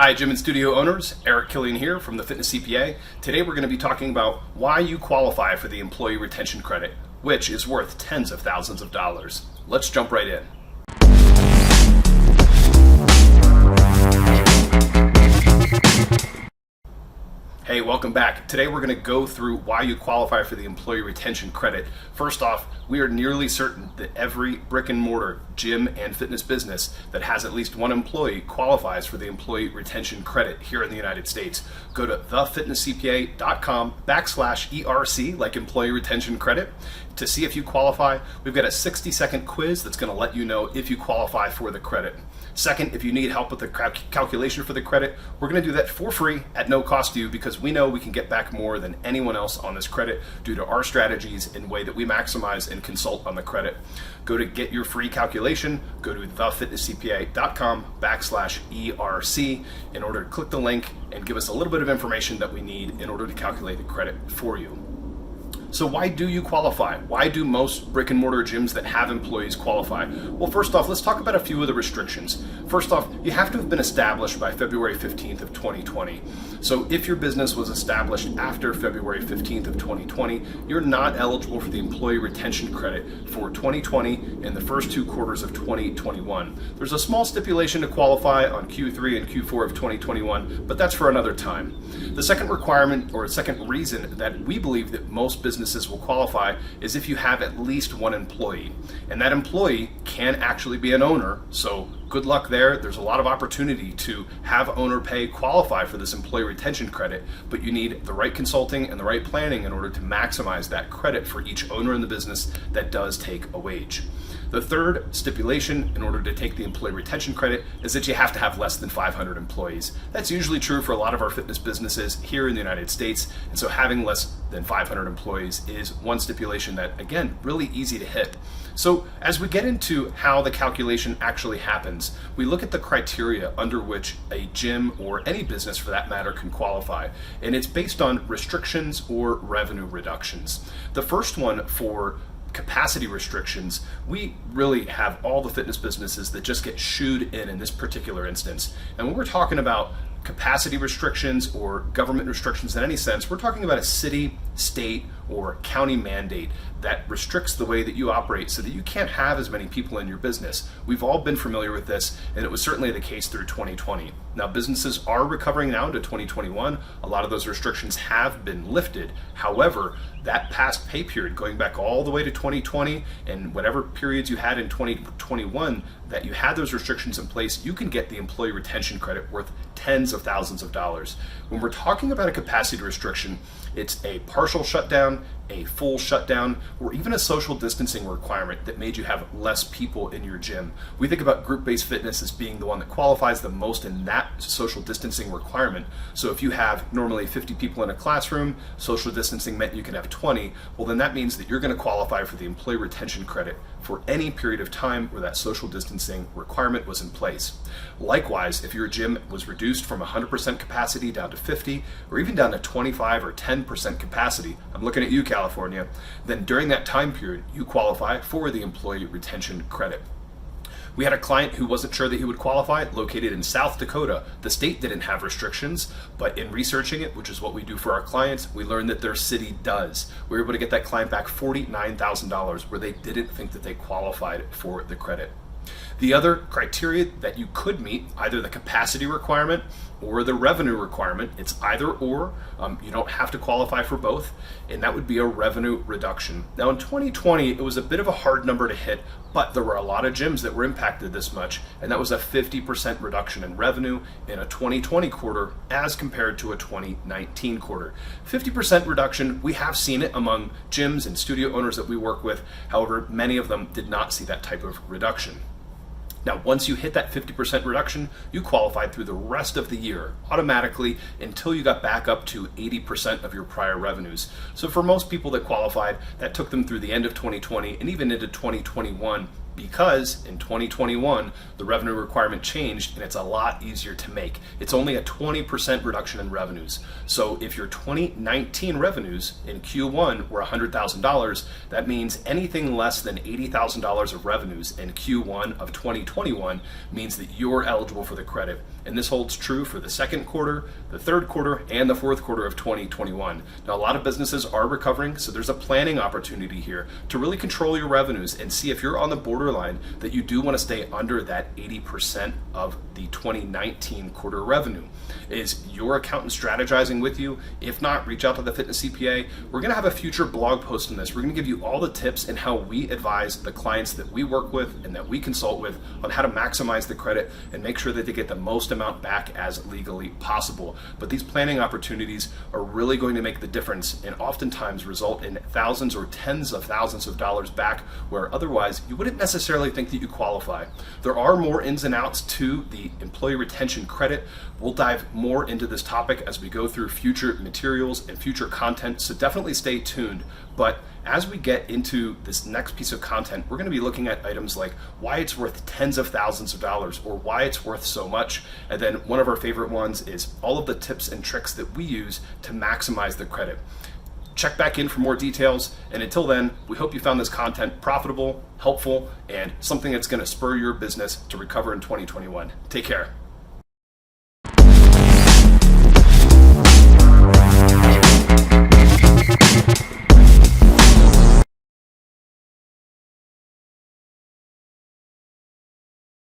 Hi, gym and studio owners. Eric Killian here from the Fitness CPA. Today we're going to be talking about why you qualify for the Employee Retention Credit, which is worth tens of thousands of dollars. Let's jump right in. Hey, welcome back. Today we're going to go through why you qualify for the Employee Retention Credit. First off, we are nearly certain that every brick and mortar gym and fitness business that has at least one employee qualifies for the Employee Retention Credit here in the United States. Go to thefitnesscpa.com/ERC, like Employee Retention Credit, to see if you qualify. We've got a 60-second quiz that's going to let you know if you qualify for the credit. Second, if you need help with the calculation for the credit, we're going to do that for free at no cost to you, because we know we can get back more than anyone else on this credit due to our strategies and way that we maximize and consult on the credit. Go to get your free calculation, go to thefitnesscpa.com/ERC in order to click the link and give us a little bit of information that we need in order to calculate the credit for you. So why do you qualify? Why do most brick and mortar gyms that have employees qualify? Well, first off, let's talk about a few of the restrictions. First off, you have to have been established by February 15th of 2020. So if your business was established after February 15th of 2020, you're not eligible for the Employee Retention Credit for 2020 and the first two quarters of 2021. There's a small stipulation to qualify on Q3 and Q4 of 2021, but that's for another time. The second requirement, or second reason that we believe that most businesses will qualify, is if you have at least one employee, and that employee can actually be an owner. So good luck there. There's a lot of opportunity to have owner pay qualify for this Employee Retention Credit, but you need the right consulting and the right planning in order to maximize that credit for each owner in the business that does take a wage. The third stipulation in order to take the Employee Retention Credit is that you have to have less than 500 employees. That's usually true for a lot of our fitness businesses here in the United States, and so having less than 500 employees is one stipulation that, again, really easy to hit. So as we get into how the calculation actually happens, we look at the criteria under which a gym, or any business for that matter, can qualify, and it's based on restrictions or revenue reductions. The first one, for capacity restrictions, we really have all the fitness businesses that just get shooed in this particular instance. And when we're talking about capacity restrictions or government restrictions in any sense, we're talking about a city, state, or county mandate that restricts the way that you operate so that you can't have as many people in your business. We've all been familiar with this, and it was certainly the case through 2020. Now, businesses are recovering now to 2021. A lot of those restrictions have been lifted. However, that past pay period, going back all the way to 2020 and whatever periods you had in 2021 that you had those restrictions in place, you can get the Employee Retention Credit worth tens of thousands of dollars. When we're talking about a capacity restriction, it's a partial shutdown, a full shutdown, or even a social distancing requirement that made you have less people in your gym. We think about group-based fitness as being the one that qualifies the most in that social distancing requirement. So if you have normally 50 people in a classroom, social distancing meant you can have 20, well then that means that you're going to qualify for the Employee Retention Credit for any period of time where that social distancing requirement was in place. Likewise, if your gym was reduced from 100% capacity down to 50, or even down to 25 or 10% capacity, I'm looking at you, California, then during that time period, you qualify for the Employee Retention Credit. We had a client who wasn't sure that he would qualify, located in South Dakota. The state didn't have restrictions, but in researching it, which is what we do for our clients, we learned that their city does. We were able to get that client back $49,000 where they didn't think that they qualified for the credit. The other criteria that you could meet, either the capacity requirement or the revenue requirement, it's either or, you don't have to qualify for both, and that would be a revenue reduction. Now in 2020, it was a bit of a hard number to hit, but there were a lot of gyms that were impacted this much, and that was a 50% reduction in revenue in a 2020 quarter as compared to a 2019 quarter. 50% reduction, we have seen it among gyms and studio owners that we work with. However, many of them did not see that type of reduction. Now, once you hit that 50% reduction, you qualified through the rest of the year automatically until you got back up to 80% of your prior revenues. So for most people that qualified, that took them through the end of 2020 and even into 2021, because in 2021, the revenue requirement changed and it's a lot easier to make. It's only a 20% reduction in revenues. So if your 2019 revenues in Q1 were $100,000, that means anything less than $80,000 of revenues in Q1 of 2021 means that you're eligible for the credit. And this holds true for the second quarter, the third quarter, and the fourth quarter of 2021. Now, a lot of businesses are recovering, so there's a planning opportunity here to really control your revenues and see if you're on the borderline that you do want to stay under that 80% of the 2019 quarter revenue. Is your accountant strategizing with you? If not, reach out to the Fitness CPA. We're going to have a future blog post on this. We're going to give you all the tips and how we advise the clients that we work with and that we consult with on how to maximize the credit and make sure that they get the most amount back as legally possible. But these planning opportunities are really going to make the difference and oftentimes result in thousands or tens of thousands of dollars back where otherwise you wouldn't necessarily think that you qualify. There are more ins and outs to the employee retention credit. We'll dive more into this topic as we go through future materials and future content, so definitely stay tuned. But as we get into this next piece of content, we're going to be looking at items like why it's worth tens of thousands of dollars or why it's worth so much. And then one of our favorite ones is all of the tips and tricks that we use to maximize the credit. Check back in for more details. And until then, we hope you found this content profitable, helpful, and something that's going to spur your business to recover in 2021. Take care.